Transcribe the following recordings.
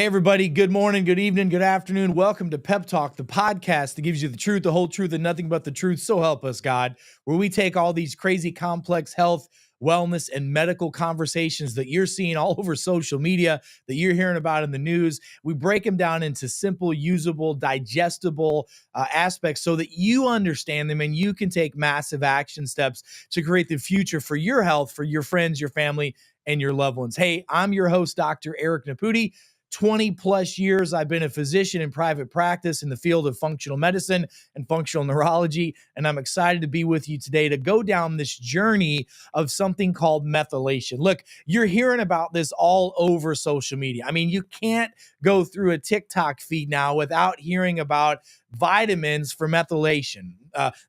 Hey, everybody. Good morning, good evening, good afternoon. Welcome to Pep Talk, the podcast that gives you the truth, the whole truth, and nothing but the truth. So help us, God, where we take all these crazy, complex health, wellness, and medical conversations that you're seeing all over social media, that you're hearing about in the news. We break them down into simple, usable, digestible aspects so that you understand them and you can take massive action steps to create the future for your health, for your friends, your family, and your loved ones. Hey, I'm your host, Dr. Eric Naputi. 20 plus years, I've been a physician in private practice in the field of functional medicine and functional neurology. And I'm excited to be with you today to go down this journey of something called methylation. Look, you're hearing about this all over social media. I mean, you can't go through a TikTok feed now without hearing about vitamins for methylation,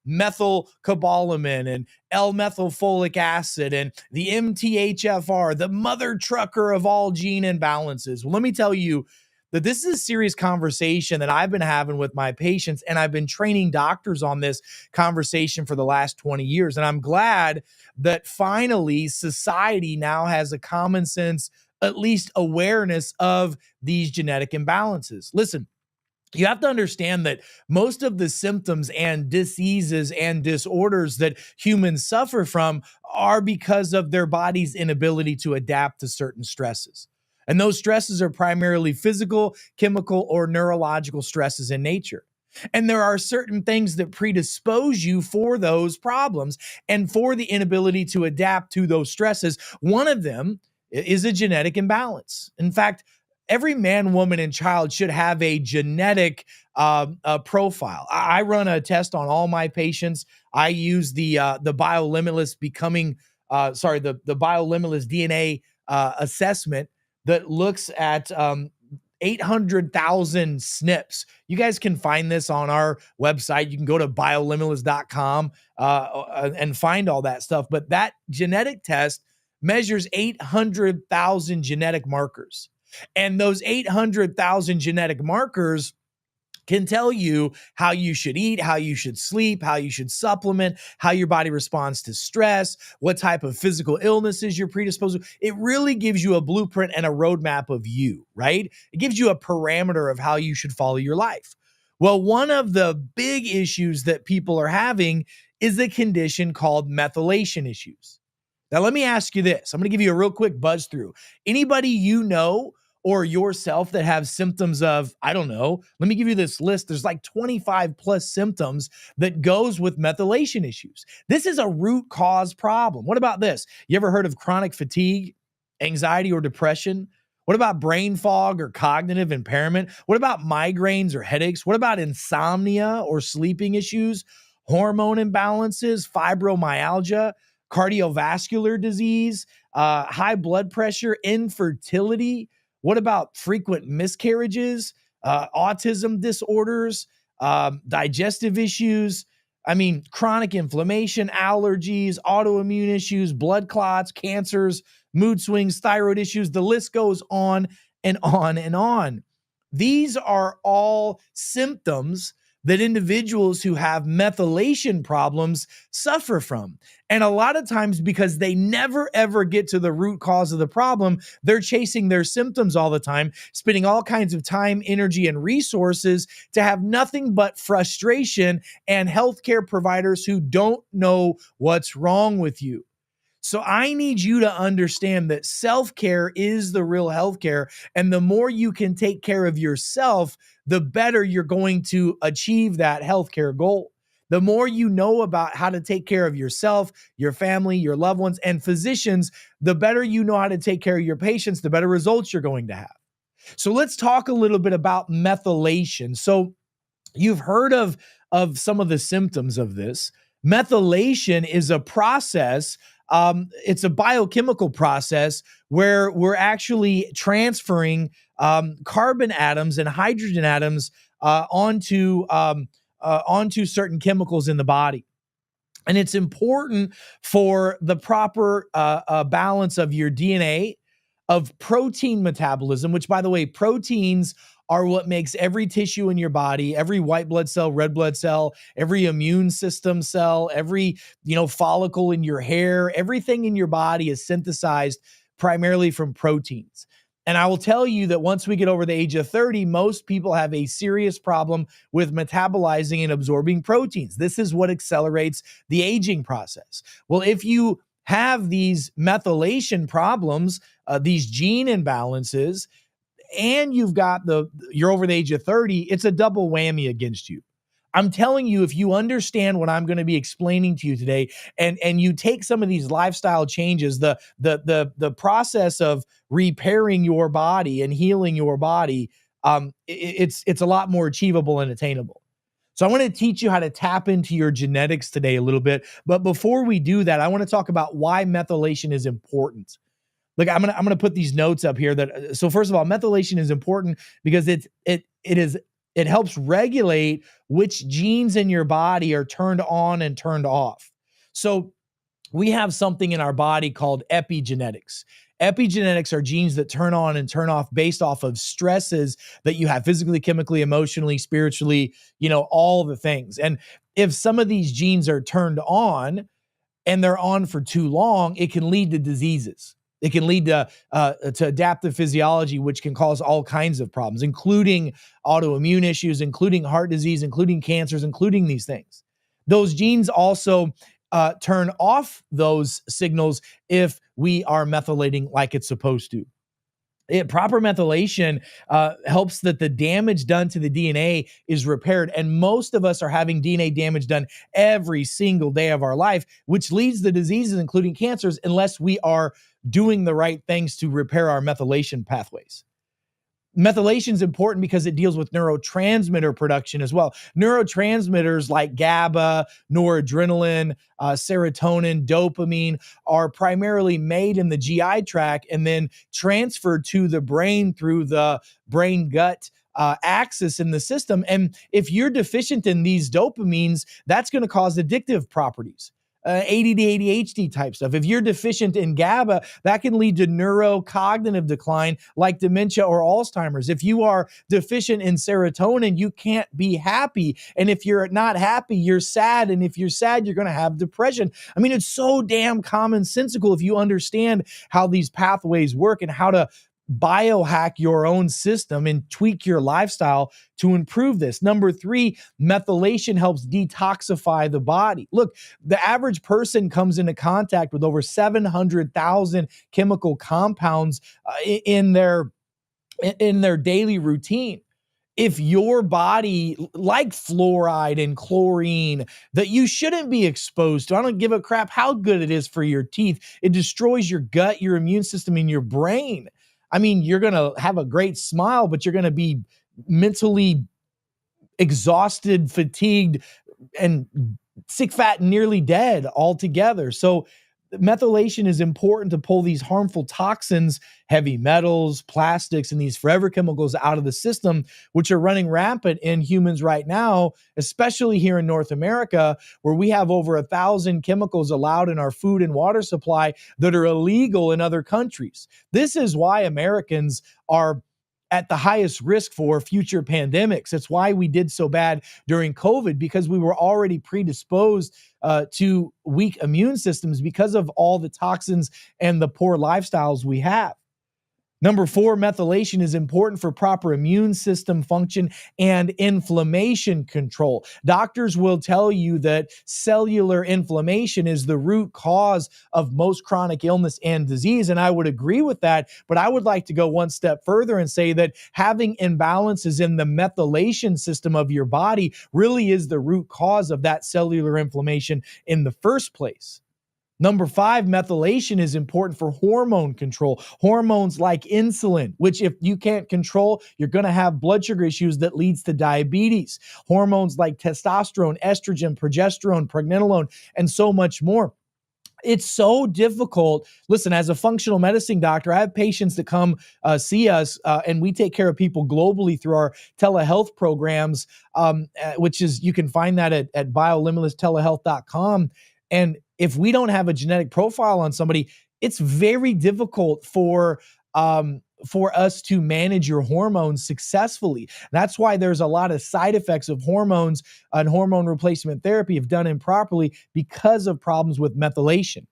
methylcobalamin and L-methylfolic acid and the MTHFR, the mother trucker of all gene imbalances. Well, let me tell you that this is a serious conversation that I've been having with my patients, and I've been training doctors on this conversation for the last 20 years. And I'm glad that finally society now has a common sense, at least awareness of these genetic imbalances. Listen, you have to understand that most of the symptoms and diseases and disorders that humans suffer from are because of their body's inability to adapt to certain stresses. And those stresses are primarily physical, chemical, or neurological stresses in nature. And there are certain things that predispose you for those problems and for the inability to adapt to those stresses. One of them is a genetic imbalance. In fact, every man, woman, and child should have a genetic profile. I run a test on all my patients. I use the BioLimitless the BioLimitless DNA assessment that looks at 800,000 SNPs. You guys can find this on our website. You can go to biolimitless.com and find all that stuff. But that genetic test measures 800,000 genetic markers. And those 800,000 genetic markers can tell you how you should eat, how you should sleep, how you should supplement, how your body responds to stress, what type of physical illnesses you're predisposed to. It really gives you a blueprint and a roadmap of you, right? It gives you a parameter of how you should follow your life. Well, one of the big issues that people are having is a condition called methylation issues. Now, let me ask you this. I'm going to give you a real quick buzz through. Anybody you know or yourself that have symptoms of, I don't know, let me give you this list. There's like 25 plus symptoms that goes with methylation issues. This is a root cause problem. What about this? You ever heard of chronic fatigue, anxiety, or depression? What about brain fog or cognitive impairment? What about migraines or headaches? What about insomnia or sleeping issues, hormone imbalances, fibromyalgia, cardiovascular disease, high blood pressure, infertility? What about frequent miscarriages, autism disorders, digestive issues? I mean, chronic inflammation, allergies, autoimmune issues, blood clots, cancers, mood swings, thyroid issues. The list goes on and on and on. These are all symptoms that individuals who have methylation problems suffer from. And a lot of times, because they never ever get to the root cause of the problem, they're chasing their symptoms all the time, spending all kinds of time, energy, and resources to have nothing but frustration and healthcare providers who don't know what's wrong with you. So I need you to understand that self-care is the real healthcare. And the more you can take care of yourself, the better you're going to achieve that healthcare goal. The more you know about how to take care of yourself, your family, your loved ones, and physicians, the better you know how to take care of your patients, the better results you're going to have. So let's talk a little bit about methylation. So you've heard of some of the symptoms of this. Methylation is a process. It's a biochemical process where we're actually transferring carbon atoms and hydrogen atoms onto certain chemicals in the body. And it's important for the proper balance of your DNA, of protein metabolism, which, by the way, proteins are what makes every tissue in your body, every white blood cell, red blood cell, every immune system cell, every, follicle in your hair, everything in your body is synthesized primarily from proteins. And I will tell you that once we get over the age of 30, most people have a serious problem with metabolizing and absorbing proteins. This is what accelerates the aging process. Well, if you have these methylation problems, these gene imbalances, and you're over the age of 30, it's a double whammy against you. I'm telling you, if you understand what I'm going to be explaining to you today, and you take some of these lifestyle changes, the process of repairing your body and healing your body, it's a lot more achievable and attainable. So I want to teach you how to tap into your genetics today a little bit. But before we do that, I want to talk about why methylation is important. Look, I'm gonna put these notes up here. So first of all, methylation is important because it helps regulate which genes in your body are turned on and turned off. So we have something in our body called epigenetics. Epigenetics are genes that turn on and turn off based off of stresses that you have physically, chemically, emotionally, spiritually, all the things. And if some of these genes are turned on and they're on for too long, it can lead to diseases. It can lead to adaptive physiology, which can cause all kinds of problems, including autoimmune issues, including heart disease, including cancers, including these things. Those genes also turn off those signals if we are methylating like it's supposed to. Proper methylation helps that the damage done to the DNA is repaired. And most of us are having DNA damage done every single day of our life, which leads to diseases, including cancers, unless we are doing the right things to repair our methylation pathways. Methylation is important because it deals with neurotransmitter production as well. Neurotransmitters like GABA, noradrenaline, serotonin, dopamine are primarily made in the GI tract and then transferred to the brain through the brain-gut axis in the system. And if you're deficient in these dopamines, that's going to cause addictive properties. ADD, ADHD type stuff. If you're deficient in GABA, that can lead to neurocognitive decline like dementia or Alzheimer's. If you are deficient in serotonin, you can't be happy. And if you're not happy, you're sad. And if you're sad, you're going to have depression. I mean, it's so damn commonsensical if you understand how these pathways work and how to biohack your own system and tweak your lifestyle to improve this. Number 3, methylation helps detoxify the body. Look, the average person comes into contact with over 700,000 chemical compounds in their daily routine. If your body, like fluoride and chlorine, that you shouldn't be exposed to, I don't give a crap how good it is for your teeth. It destroys your gut, your immune system, and your brain. I mean, you're going to have a great smile, but you're going to be mentally exhausted, fatigued, and sick, fat, and nearly dead altogether. So methylation is important to pull these harmful toxins, heavy metals, plastics, and these forever chemicals out of the system, which are running rampant in humans right now, especially here in North America, where we have over 1,000 chemicals allowed in our food and water supply that are illegal in other countries. This is why Americans are at the highest risk for future pandemics. It's why we did so bad during COVID, because we were already predisposed to weak immune systems because of all the toxins and the poor lifestyles we have. Number 4, methylation is important for proper immune system function and inflammation control. Doctors will tell you that cellular inflammation is the root cause of most chronic illness and disease, and I would agree with that, but I would like to go one step further and say that having imbalances in the methylation system of your body really is the root cause of that cellular inflammation in the first place. Number 5, methylation is important for hormone control. Hormones like insulin, which if you can't control, you're going to have blood sugar issues that leads to diabetes. Hormones like testosterone, estrogen, progesterone, pregnenolone, and so much more. It's so difficult. Listen, as a functional medicine doctor, I have patients that come see us, and we take care of people globally through our telehealth programs, which is, you can find that at biolimitlesstelehealth.com. And if we don't have a genetic profile on somebody, it's very difficult for us to manage your hormones successfully. That's why there's a lot of side effects of hormones and hormone replacement therapy if done improperly because of problems with methylation.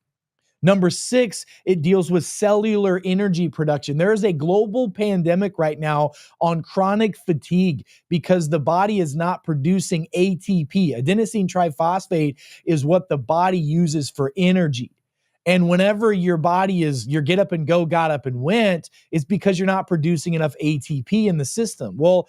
Number 6, it deals with cellular energy production. There is a global pandemic right now on chronic fatigue because the body is not producing ATP. Adenosine triphosphate is what the body uses for energy. And whenever your body is your get up and go, got up and went, it's because you're not producing enough ATP in the system. Well,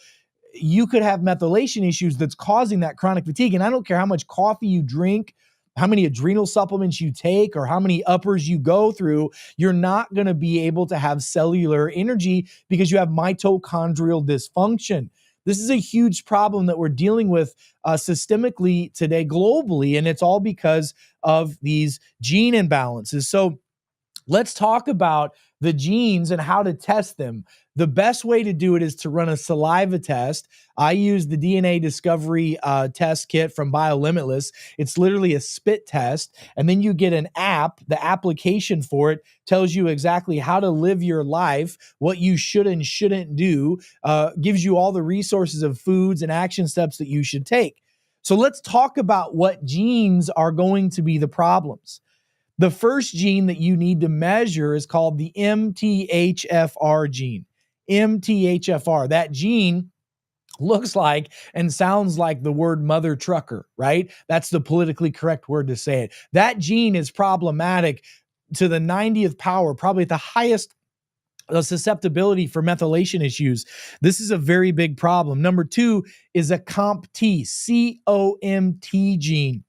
you could have methylation issues that's causing that chronic fatigue. And I don't care how much coffee you drink, how many adrenal supplements you take, or how many uppers you go through, you're not going to be able to have cellular energy because you have mitochondrial dysfunction. This is a huge problem that we're dealing with systemically today, globally, and it's all because of these gene imbalances. So let's talk about the genes and how to test them. The best way to do it is to run a saliva test. I use the DNA discovery test kit from BioLimitless. It's literally a spit test. And then you get an app. The application for it tells you exactly how to live your life, what you should and shouldn't do, gives you all the resources of foods and action steps that you should take. So let's talk about what genes are going to be the problems. The first gene that you need to measure is called the MTHFR gene. MTHFR. That gene looks like and sounds like the word mother trucker, right? That's the politically correct word to say it. That gene is problematic to the 90th power, probably at the highest susceptibility for methylation issues. This is a very big problem. Number 2 is a COMT, COMT gene.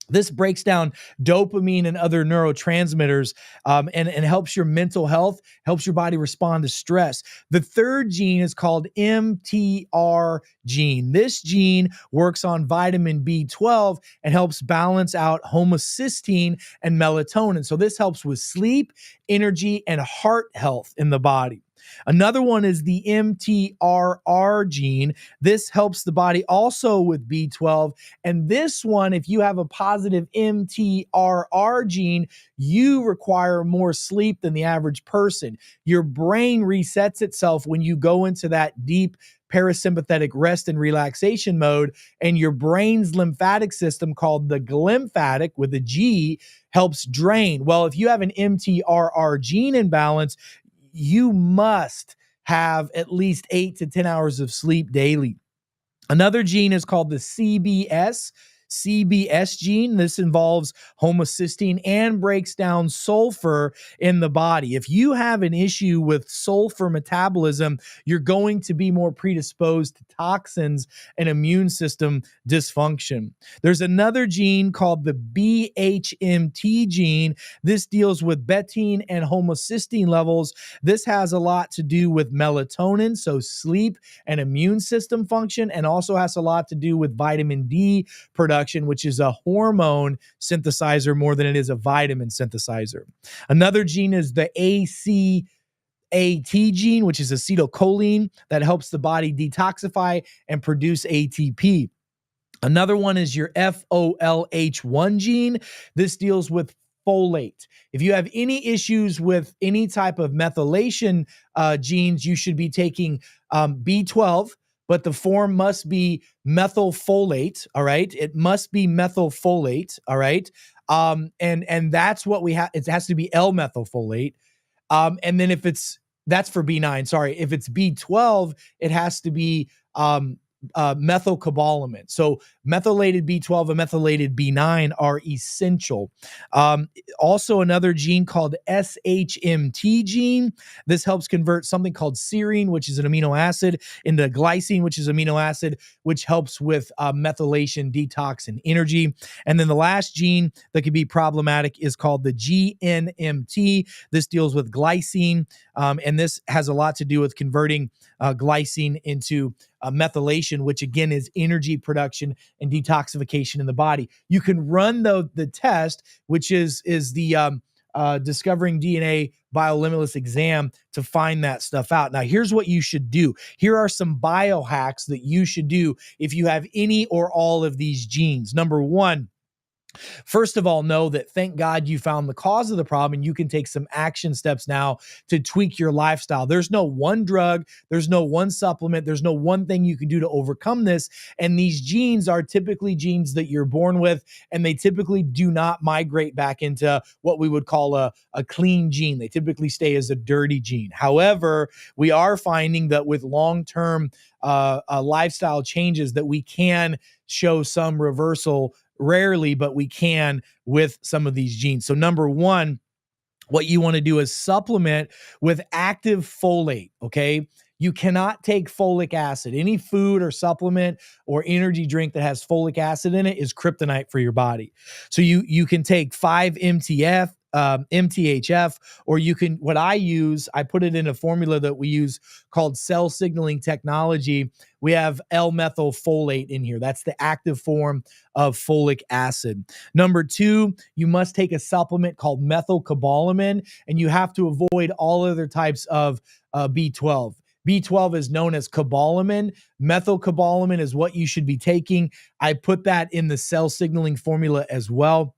This breaks down dopamine and other neurotransmitters and helps your mental health, helps your body respond to stress. The third gene is called mTR gene. This gene works on vitamin B12 and helps balance out homocysteine and melatonin. So this helps with sleep, energy, and heart health in the body. Another one is the mTRR gene. This helps the body also with B12. And this one, if you have a positive mTRR gene, you require more sleep than the average person. Your brain resets itself when you go into that deep parasympathetic rest and relaxation mode, and your brain's lymphatic system, called the glymphatic with a G, helps drain. Well, if you have an mTRR gene imbalance, you must have at least 8 to 10 hours of sleep daily. Another gene is called the CBS gene. This involves homocysteine and breaks down sulfur in the body. If you have an issue with sulfur metabolism, you're going to be more predisposed to toxins and immune system dysfunction. There's another gene called the BHMT gene. This deals with betaine and homocysteine levels. This has a lot to do with melatonin, so sleep and immune system function, and also has a lot to do with vitamin D production, which is a hormone synthesizer more than it is a vitamin synthesizer. Another gene is the ACAT gene, which is acetylcholine, that helps the body detoxify and produce ATP. Another one is your FOLH1 gene. This deals with folate. If you have any issues with any type of methylation genes, you should be taking B12, but the form must be methylfolate, all right? It must be methylfolate, all right? And that's what we have. It has to be L-methylfolate. And then that's for B9, sorry. If it's B12, it has to be methylcobalamin. So methylated B12 and methylated B9 are essential. Also, another gene called SHMT gene. This helps convert something called serine, which is an amino acid, into glycine, which is amino acid, which helps with methylation, detox, and energy. And then the last gene that can be problematic is called the GNMT. This deals with glycine, and this has a lot to do with converting glycine into methylation, which again is energy production and detoxification in the body. You can run the test, which is the Discovering DNA BioLimitless exam, to find that stuff out. Now, here's what you should do. Here are some biohacks that you should do if you have any or all of these genes. Number 1, First of all, know that thank God you found the cause of the problem and you can take some action steps now to tweak your lifestyle. There's no one drug, there's no one supplement, there's no one thing you can do to overcome this. And these genes are typically genes that you're born with, and they typically do not migrate back into what we would call a clean gene. They typically stay as a dirty gene. However, we are finding that with long-term lifestyle changes that we can show some reversal, rarely, but we can with some of these genes. So number one, what you want to do is supplement with active folate, okay? You cannot take folic acid. Any food or supplement or energy drink that has folic acid in it is kryptonite for your body. So you can take 5-MTF, MTHF, or you can, what I use, I put it in a formula that we use called cell signaling technology. We have L-methylfolate in here. That's the active form of folic acid. Number two, you must take a supplement called methylcobalamin, and you have to avoid all other types of B12. B12 is known as cobalamin. Methylcobalamin is what you should be taking. I put that in the cell signaling formula as well.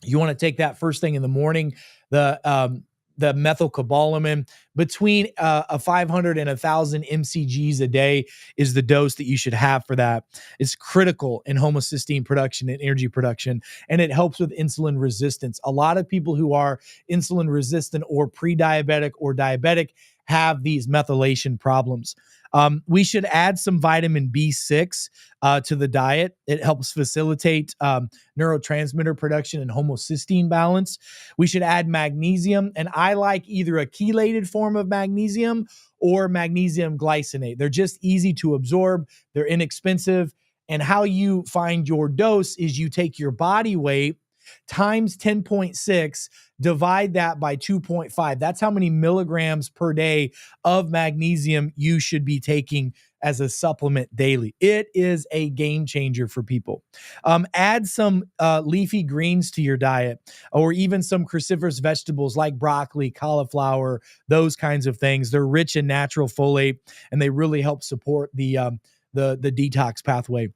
You want to take that first thing in the morning. The methylcobalamin between a 500 and 1,000 mcgs a day is the dose that you should have for that. It's critical in homocysteine production and energy production, and it helps with insulin resistance. A lot of people who are insulin resistant or pre-diabetic or diabetic have these methylation problems. We should add some vitamin B6 to the diet. It helps facilitate neurotransmitter production and homocysteine balance. We should add magnesium, and I like either a chelated form of magnesium or magnesium glycinate. They're just easy to absorb. They're inexpensive. And how you find your dose is you take your body weight times 10.6, divide that by 2.5. That's how many milligrams per day of magnesium you should be taking as a supplement daily. It is a game changer for people. Add some leafy greens to your diet, or even some cruciferous vegetables like broccoli, cauliflower, those kinds of things. They're rich in natural folate, and they really help support the detox pathway.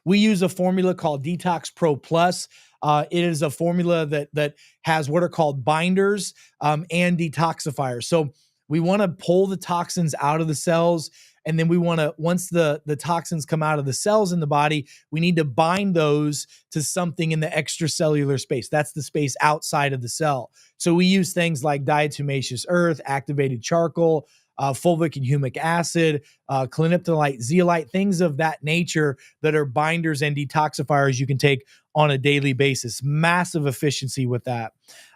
We use a formula called Detox Pro Plus. It is a formula that has what are called binders and detoxifiers. So we want to pull the toxins out of the cells, and then we want to, once the toxins come out of the cells in the body, we need to bind those to something in the extracellular space. That's the space outside of the cell. So we use things like diatomaceous earth, activated charcoal, fulvic and humic acid, cliniptolite, zeolite, things of that nature that are binders and detoxifiers you can take on a daily basis. Massive efficiency with that.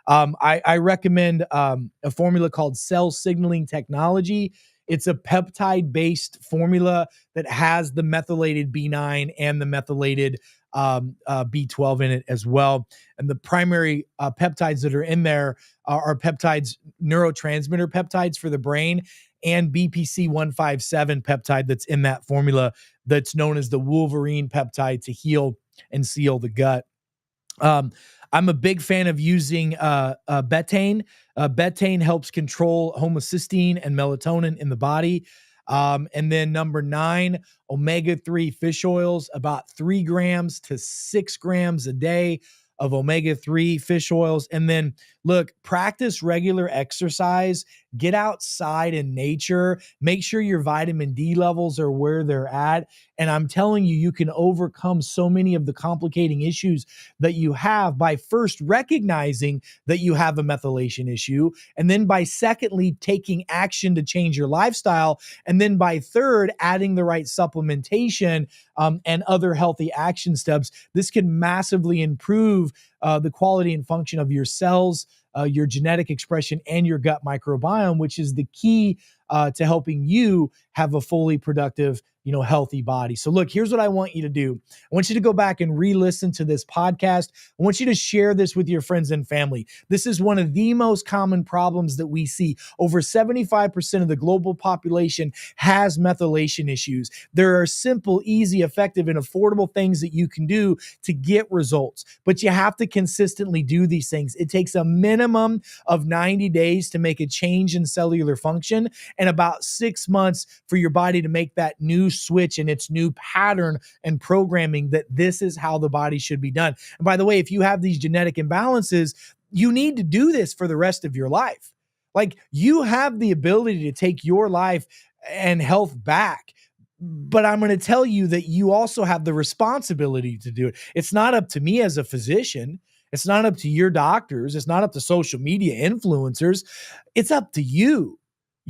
I recommend a formula called cell signaling technology. It's a peptide-based formula that has the methylated B9 and the methylated B12 in it as well. And the primary peptides that are in there are peptides, neurotransmitter peptides for the brain, and BPC 157 peptide that's in that formula that's known as the Wolverine peptide to heal and seal the gut. I'm a big fan of using betaine. Betaine helps control homocysteine and melatonin in the body. And then number 9, omega-3 fish oils, about 3 grams to 6 grams a day of omega-3 fish oils. And then look, practice regular exercise, get outside in nature, make sure your vitamin D levels are where they're at. And I'm telling you, you can overcome so many of the complicating issues that you have by first recognizing that you have a methylation issue, and then by secondly, taking action to change your lifestyle, and then by third, adding the right supplementation and other healthy action steps. This can massively improve the quality and function of your cells, your genetic expression, and your gut microbiome, which is the key to helping you have a fully productive, healthy body. So look, here's what I want you to do. I want you to go back and re-listen to this podcast. I want you to share this with your friends and family. This is one of the most common problems that we see. Over 75% of the global population has methylation issues. There are simple, easy, effective, and affordable things that you can do to get results, but you have to consistently do these things. It takes a minimum of 90 days to make a change in cellular function, and about 6 months for your body to make that new switch and its new pattern and programming that this is how the body should be done. And by the way, if you have these genetic imbalances, you need to do this for the rest of your life. Like, you have the ability to take your life and health back. But I'm going to tell you that you also have the responsibility to do it. It's not up to me as a physician. It's not up to your doctors. It's not up to social media influencers. It's up to you.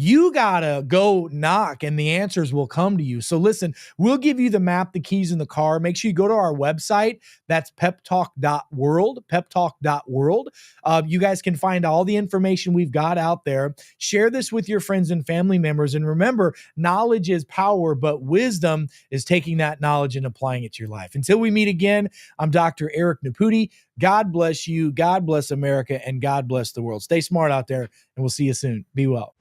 You got to go knock and the answers will come to you. So listen, we'll give you the map, the keys in the car. Make sure you go to our website. That's peptalk.world, peptalk.world. You guys can find all the information we've got out there. Share this with your friends and family members. And remember, knowledge is power, but wisdom is taking that knowledge and applying it to your life. Until we meet again, I'm Dr. Eric Naputi. God bless you. God bless America, and God bless the world. Stay smart out there, and we'll see you soon. Be well.